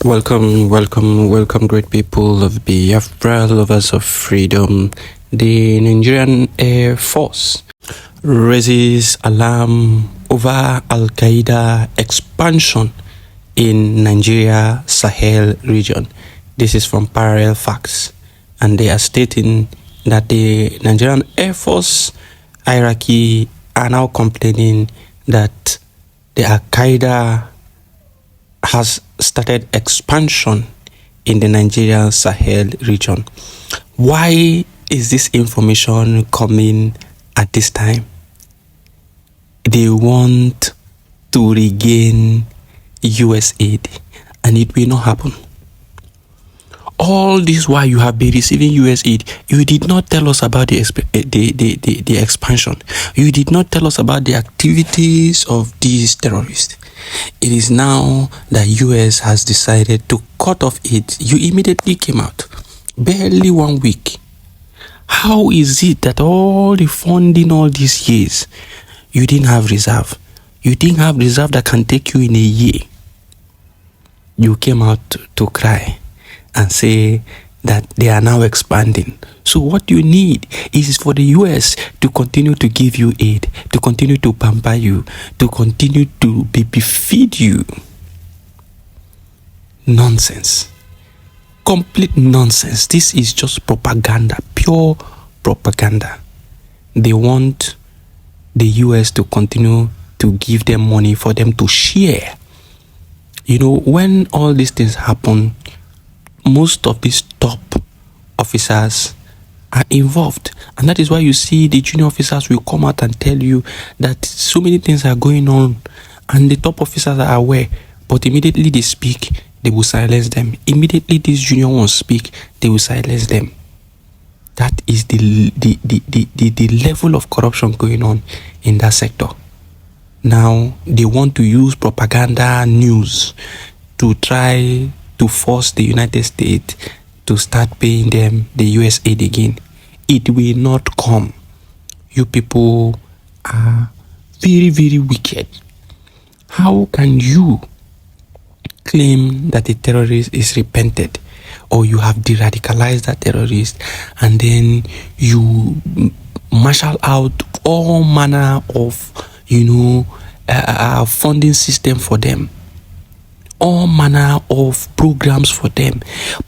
Welcome, great people of Biafra, lovers of freedom. The Nigerian Air Force raises alarm over Al-Qaeda expansion in Nigeria Sahel region. This is from Parallel Facts, and they are stating that the Nigerian Air Force hierarchy are now complaining that the Al-Qaeda has started expansion in the Nigerian Sahel region. Why is this information coming at this time? They want to regain US aid, and it will not happen. All this while you have been receiving US aid, you did not tell us about the expansion. You did not tell us about the activities of these terrorists. It is now that US has decided to cut off it. You immediately came out. Barely 1 week. How is it that all the funding all these years, you didn't have reserve? You didn't have reserve that can take you in a year. You came out to cry and say that they are now expanding. So what you need is for the US to continue to give you aid, to continue to pamper you, to continue to feed you. Nonsense. Complete nonsense. This is just propaganda, pure propaganda. They want the US to continue to give them money for them to share. You know, when all these things happen, most of these top officers are involved, and that is why you see the junior officers will come out and tell you that so many things are going on, and the top officers are aware, but immediately they speak, they will silence them. Immediately these junior ones speak, they will silence them. That is the level of corruption going on in that sector. Now they want to use propaganda news to try to force the United States to start paying them the US aid again. It will not come. You people are very, very wicked. How can you claim that a terrorist is repented, or you have de-radicalized that terrorist, and then you marshal out all manner of, funding system for them? All manner of programs for them,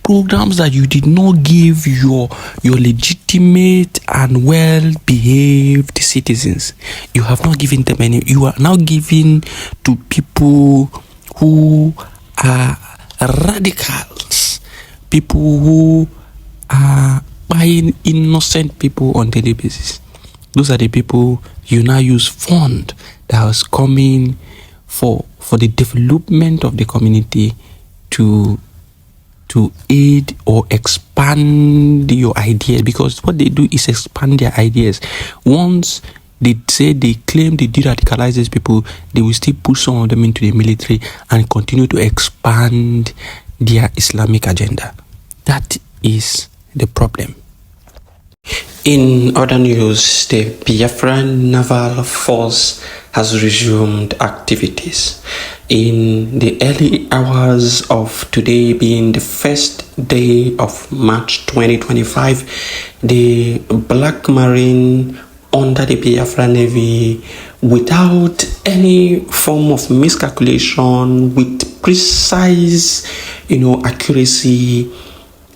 programs that you did not give your legitimate and well-behaved citizens. You have not given them any. You are now giving to people who are radicals, people who are buying innocent people on daily basis. Those are the people you now use fund that was coming for the development of the community to aid or expand your ideas, because what they do is expand their ideas. Once they say they claim they de-radicalize these people, they will still push some of them into the military and continue to expand their Islamic agenda. That is the problem. In other news, the Biafra Naval Force has resumed activities. In the early hours of today, being the first day of March 2025, the Black Marine under the Biafra Navy, without any form of miscalculation, with precise, accuracy,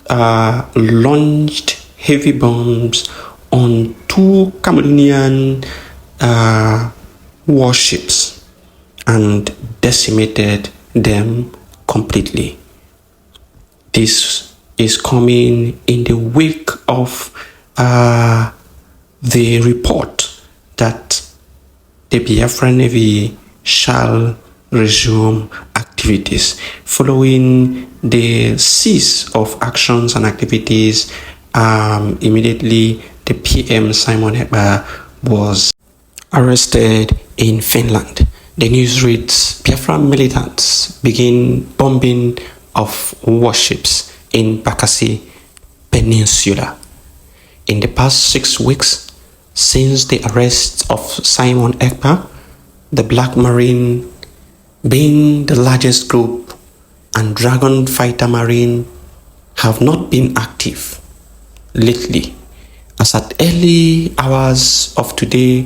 launched heavy bombs on 2 Cameroonian warships and decimated them completely. This is coming in the wake of the report that the Biafra Navy shall resume activities following the cease of actions and activities. Immediately, the PM Simon Ekpa was arrested in Finland. The news reads, Biafra militants begin bombing of warships in Bakassi Peninsula. In the past 6 weeks, since the arrest of Simon Ekpa, the Black Marine, being the largest group and Dragon Fighter Marine have not been active lately, as at early hours of today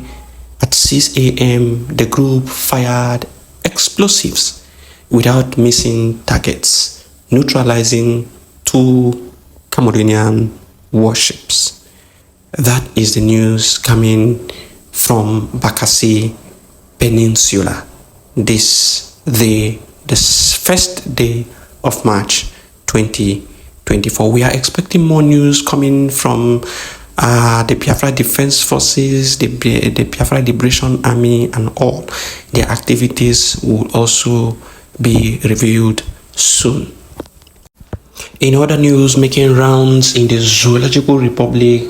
at 6 a.m. the group fired explosives without missing targets, neutralizing 2 Cameroonian warships. That is the news coming from Bakassi Peninsula the first day of March 2024. We are expecting more news coming from the Biafra Defense Forces, the Biafra Liberation Army, and all their activities will also be reviewed soon. In other news making rounds in the Zoological Republic,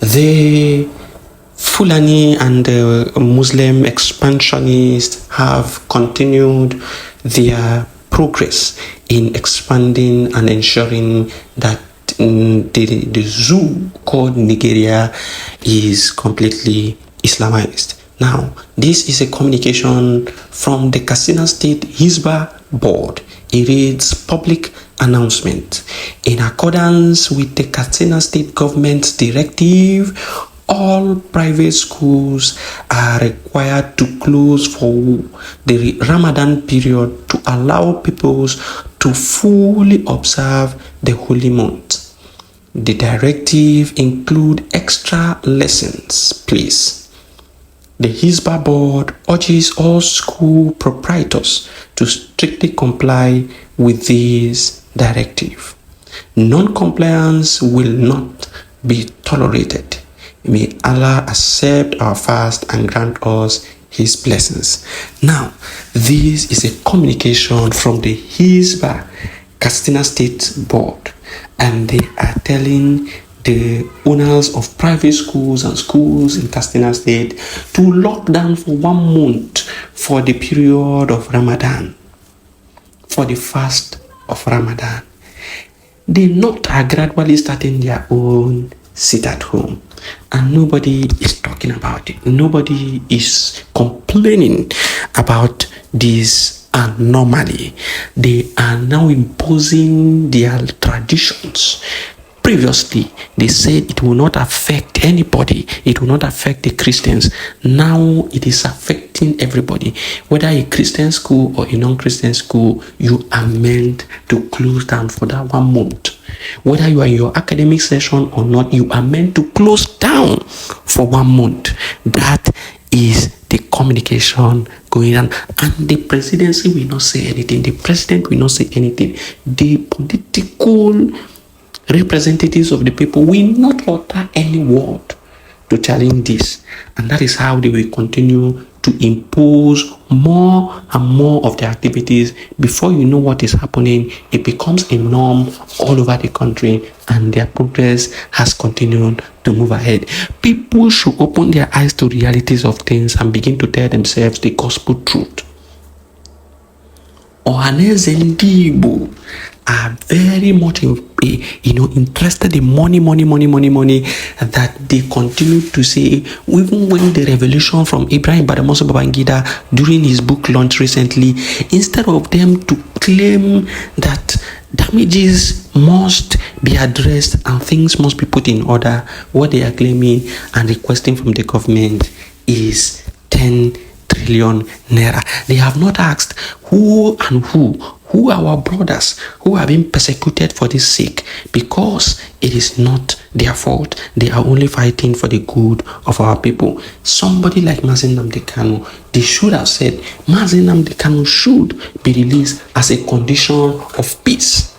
the Fulani and the Muslim expansionists have continued their progress in expanding and ensuring that the zoo called Nigeria is completely Islamized. Now, this is a communication from the Katsina State Hisbah Board. It reads public announcement. In accordance with the Katsina State government's directive, all private schools are required to close for the Ramadan period to allow pupils to fully observe the holy month. The directive includes extra lessons, please. The Hisbah Board urges all school proprietors to strictly comply with this directive. Non-compliance will not be tolerated. May Allah accept our fast and grant us His blessings. Now, this is a communication from the Hisbah Katsina State Board, and they are telling the owners of private schools and schools in Katsina State to lock down for 1 month for the period of Ramadan, for the fast of Ramadan. The North are gradually starting their own sit at home, and nobody is talking about it. Nobody is complaining about this anomaly. They are now imposing their traditions. Previously, they said it will not affect anybody. It will not affect the Christians. Now it is affecting everybody. Whether a Christian school or a non-Christian school, you are meant to close down for that 1 month. Whether you are in your academic session or not, you are meant to close down for 1 month. That is the communication going on. And the presidency will not say anything. The president will not say anything. The political representatives of the people will not utter any word to challenge this. And that is how they will continue to impose more and more of their activities. Before you know what is happening, it becomes a norm all over the country, and their progress has continued to move ahead. People should open their eyes to realities of things and begin to tell themselves the gospel truth. Ohaneze ndị Igbo are very much interested in money, that they continue to say, even when the revelation from Ibrahim Badamasi Babangida during his book launch recently, instead of them to claim that damages must be addressed and things must be put in order, what they are claiming and requesting from the government is 10 trillion naira. They have not asked who are our brothers who are being persecuted for this sake, because it is not their fault. They are only fighting for the good of our people. Somebody like Mazi Nnamdi Kanu, they should have said Mazi Nnamdi Kanu should be released as a condition of peace.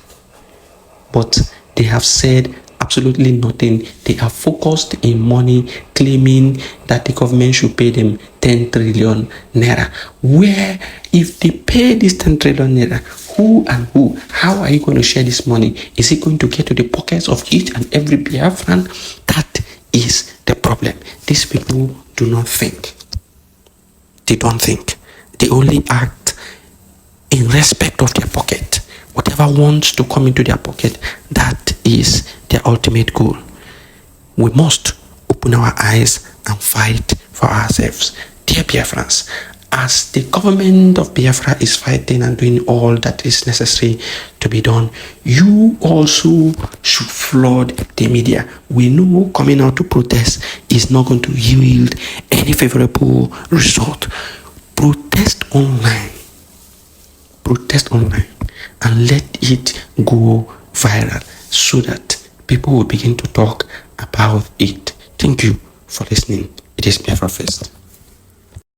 But they have said absolutely nothing. They are focused in money, claiming that the government should pay them 10 trillion naira. Where, if they pay this 10 trillion naira, how are you going to share this money? Is it going to get to the pockets of each and every Biafran? That is the problem. These people do not think. They don't think. They only act in respect of their pocket. Whatever wants to come into their pocket, that is their ultimate goal. We must open our eyes and fight for ourselves. Dear Biafrans, as the government of Biafra is fighting and doing all that is necessary to be done, you also should flood the media. We know coming out to protest is not going to yield any favorable result. Protest online, and let it go viral so that people will begin to talk about it. Thank you for listening. It is Biafra First.